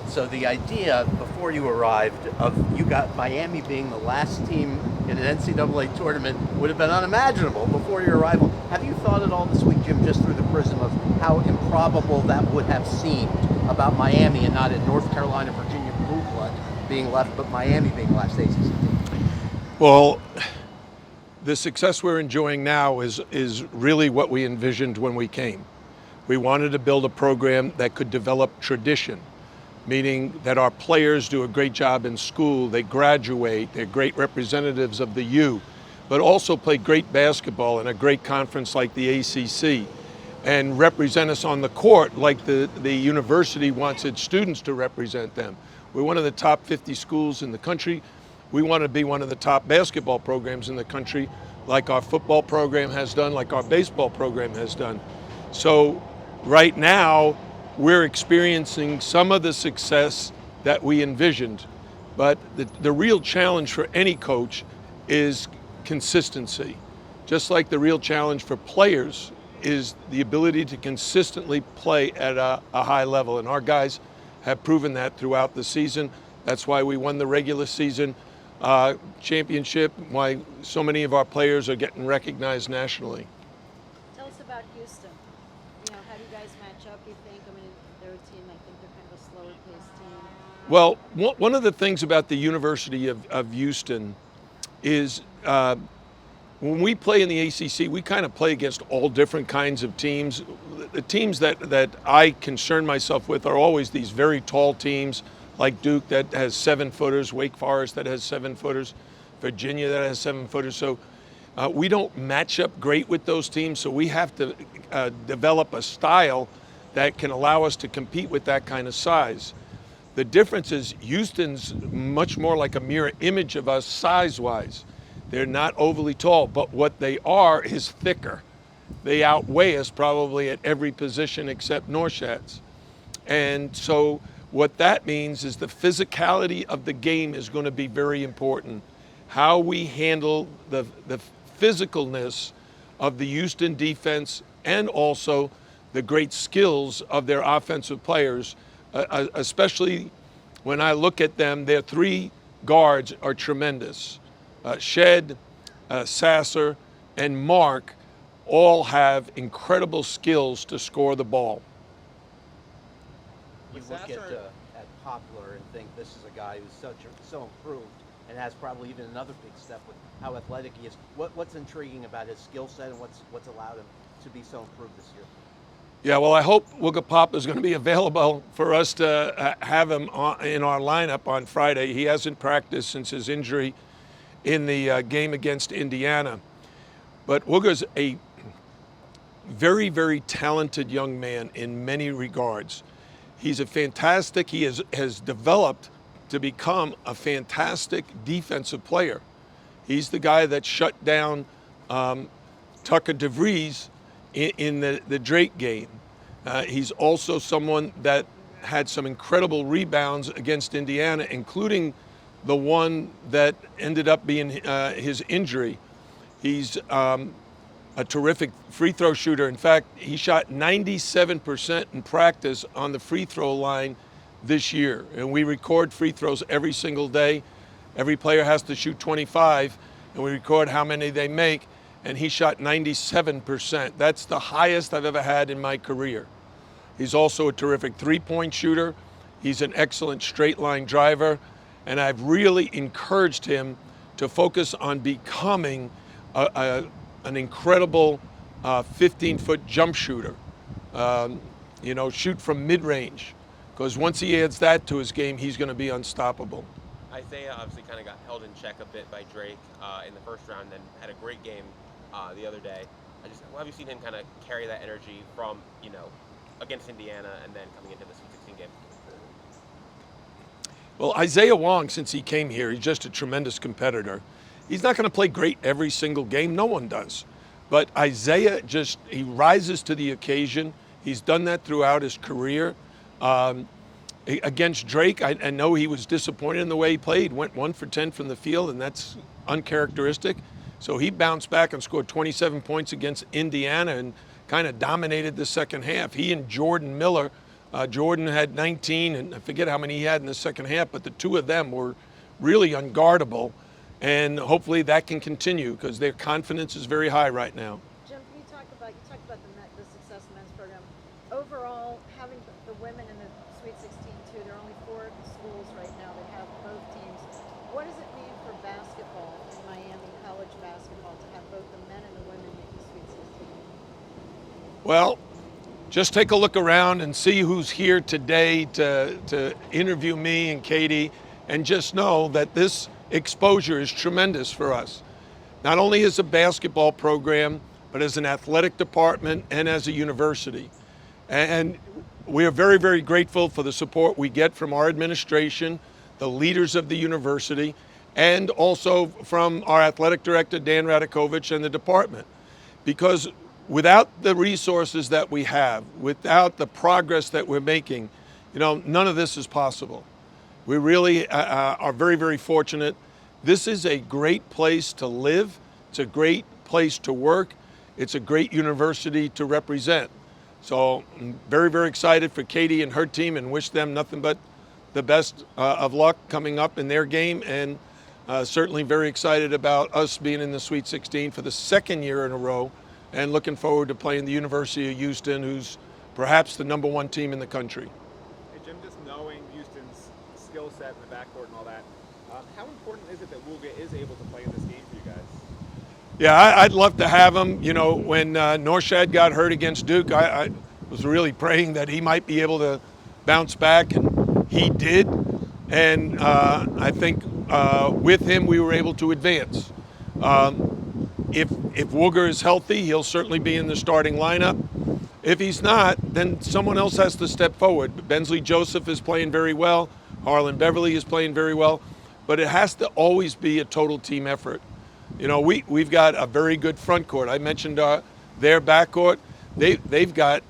So the idea before you arrived of you got Miami being the last team in an NCAA tournament would have been unimaginable before your arrival. Have you thought at all this week, Jim, just through the prism of how improbable that would have seemed about Miami and not in North Carolina, Virginia blue blood being left, but Miami being the last ACC team? Well, the success we're enjoying now is really what we envisioned when we came. We wanted to build a program that could develop tradition, meaning that our players do a great job in school, they graduate, they're great representatives of the U, but also play great basketball in a great conference like the ACC, and represent us on the court like the university wants its students to represent them. We're one of the top 50 schools in the country. We want to be one of the top basketball programs in the country, like our football program has done, like our baseball program has done. So right now, we're experiencing some of the success that we envisioned, but the real challenge for any coach is consistency. Just like the real challenge for players is the ability to consistently play at a high level, and our guys have proven that throughout the season. That's why we won the regular season championship, why so many of our players are getting recognized nationally. Tell us about Houston. How do you guys match up, you think? I mean, they're a team, I think they're kind of a slower paced team. Well, one of the things about the University of Houston is when we play in the ACC, we kind of play against all different kinds of teams. The teams that I concern myself with are always these very tall teams, like Duke that has 7-footers, Wake Forest that has 7-footers, Virginia that has 7-footers. So we don't match up great with those teams, so we have to develop a style that can allow us to compete with that kind of size. The difference is Houston's much more like a mirror image of us size-wise. They're not overly tall, but what they are is thicker. They outweigh us probably at every position except Norshad's. And so what that means is the physicality of the game is going to be very important. How we handle the physicalness of the Houston defense and also the great skills of their offensive players, especially when I look at them, their three guards are tremendous. Shed, Sasser, and Mark all have incredible skills to score the ball. You look at Poplar and think this is a guy who's so improved and has probably even another big step with how athletic he is. What's intriguing about his skill set and what's allowed him to be so improved this year? Yeah, well, I hope Wooga Pop is going to be available for us to have him in our lineup on Friday. He hasn't practiced since his injury in the game against Indiana. But Wooga's a very, very talented young man in many regards. He's he has developed to become a fantastic defensive player. He's the guy that shut down Tucker DeVries in the Drake game. He's also someone that had some incredible rebounds against Indiana, including the one that ended up being his injury. He's a terrific free throw shooter. In fact, he shot 97% in practice on the free throw line this year. And we record free throws every single day. Every player has to shoot 25, and we record how many they make. And he shot 97%. That's the highest I've ever had in my career. He's also a terrific three-point shooter. He's an excellent straight line driver. And I've really encouraged him to focus on becoming an incredible 15-foot jump shooter. Shoot from mid-range. Because once he adds that to his game, he's going to be unstoppable. Isaiah obviously kind of got held in check a bit by Drake in the first round, then had a great game the other day. Have you seen him kind of carry that energy from, against Indiana and then coming into the Sweet 16 game? Well, Isaiah Wong, since he came here, he's just a tremendous competitor. He's not going to play great every single game. No one does. But Isaiah he rises to the occasion. He's done that throughout his career. Against Drake, I know he was disappointed in the way he played. Went 1 for 10 from the field, and that's uncharacteristic. So he bounced back and scored 27 points against Indiana and kind of dominated the second half. He and Jordan Miller Jordan had 19, and I forget how many he had in the second half, but the two of them were really unguardable. And hopefully that can continue because their confidence is very high right now. Jim, can you talk about the success men's program overall, having the women in the Sweet 16 too? There are only 4 schools right now that have both teams. What does it mean for basketball in Miami, college basketball, to have both the men and the women make the Sweet 16? Well, just take a look around and see who's here today to interview me and Katie, and just know that this exposure is tremendous for us. Not only as a basketball program, but as an athletic department and as a university. And we are very, very grateful for the support we get from our administration, the leaders of the university, and also from our athletic director, Dan Radakovich, and the department. Because without the resources that we have, without the progress that we're making, none of this is possible. We really are very, very fortunate. This is a great place to live. It's a great place to work. It's a great university to represent. So I'm very, very excited for Katie and her team and wish them nothing but the best of luck coming up in their game. And certainly very excited about us being in the Sweet 16 for the second year in a row, and looking forward to playing the University of Houston, who's perhaps the #1 team in the country. Hey Jim, just knowing Houston's skill set in the backcourt and all that, how important is it that Wooga is able to play in this game for you guys? Yeah, I'd love to have him. When Norshad got hurt against Duke, I was really praying that he might be able to bounce back, and he did. And I think with him we were able to advance. If Wooger is healthy, he'll certainly be in the starting lineup. If he's not, then someone else has to step forward. Bensley Joseph is playing very well. Harlan Beverly is playing very well. But it has to always be a total team effort. We've got a very good front court. I mentioned their backcourt. They've got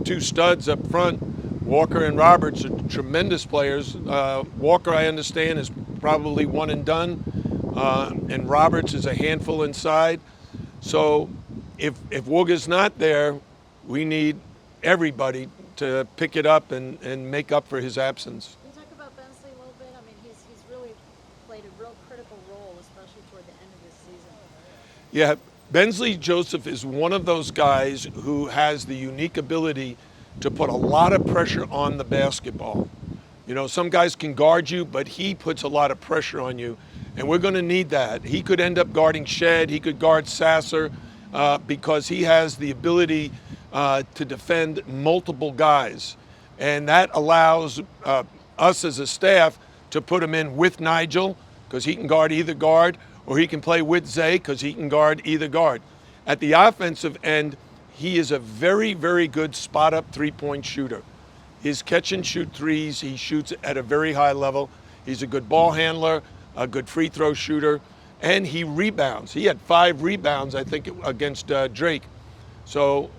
2 studs up front. Walker and Roberts are tremendous players. Walker, I understand, is probably one and done. And Roberts is a handful inside. So if Wooga's not there, we need everybody to pick it up and make up for his absence. Can you talk about Bensley a little bit? I mean, he's really played a real critical role, especially toward the end of this season. Yeah, Bensley Joseph is one of those guys who has the unique ability to put a lot of pressure on the basketball. Some guys can guard you, but he puts a lot of pressure on you. And we're going to need that. He could end up guarding Shed. He could guard Sasser because he has the ability to defend multiple guys. And that allows us as a staff to put him in with Nigel because he can guard either guard, or he can play with Zay because he can guard either guard. At the offensive end, he is a very, very good spot-up three-point shooter. His catch-and-shoot threes, he shoots at a very high level. He's a good ball handler, a good free throw shooter, and he rebounds. He had 5 rebounds, I think, against Drake. So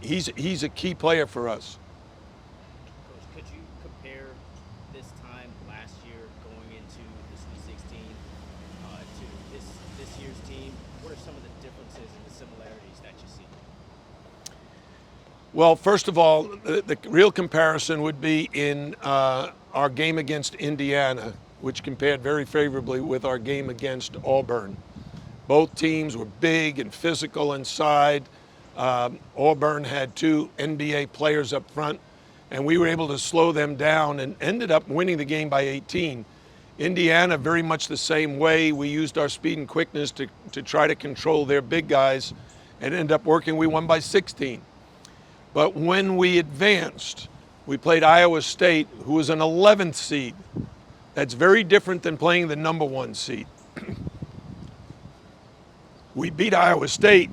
he's a key player for us. Coach, could you compare this time last year going into the Sweet 16 to this year's team? What are some of the differences and the similarities that you see? Well, first of all, the real comparison would be in our game against Indiana, which compared very favorably with our game against Auburn. Both teams were big and physical inside. Auburn had 2 NBA players up front, and we were able to slow them down and ended up winning the game by 18. Indiana, very much the same way. We used our speed and quickness to try to control their big guys and ended up working. We won by 16. But when we advanced, we played Iowa State, who was an 11th seed. That's very different than playing the #1 seed. We beat Iowa State.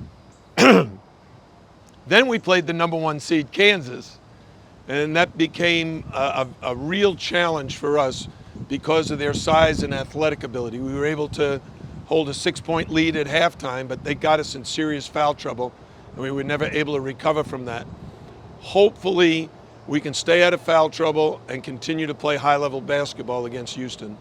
Then we played the #1 seed, Kansas. And that became a real challenge for us because of their size and athletic ability. We were able to hold a 6-point lead at halftime, but they got us in serious foul trouble, and we were never able to recover from that. Hopefully, we can stay out of foul trouble and continue to play high-level basketball against Houston.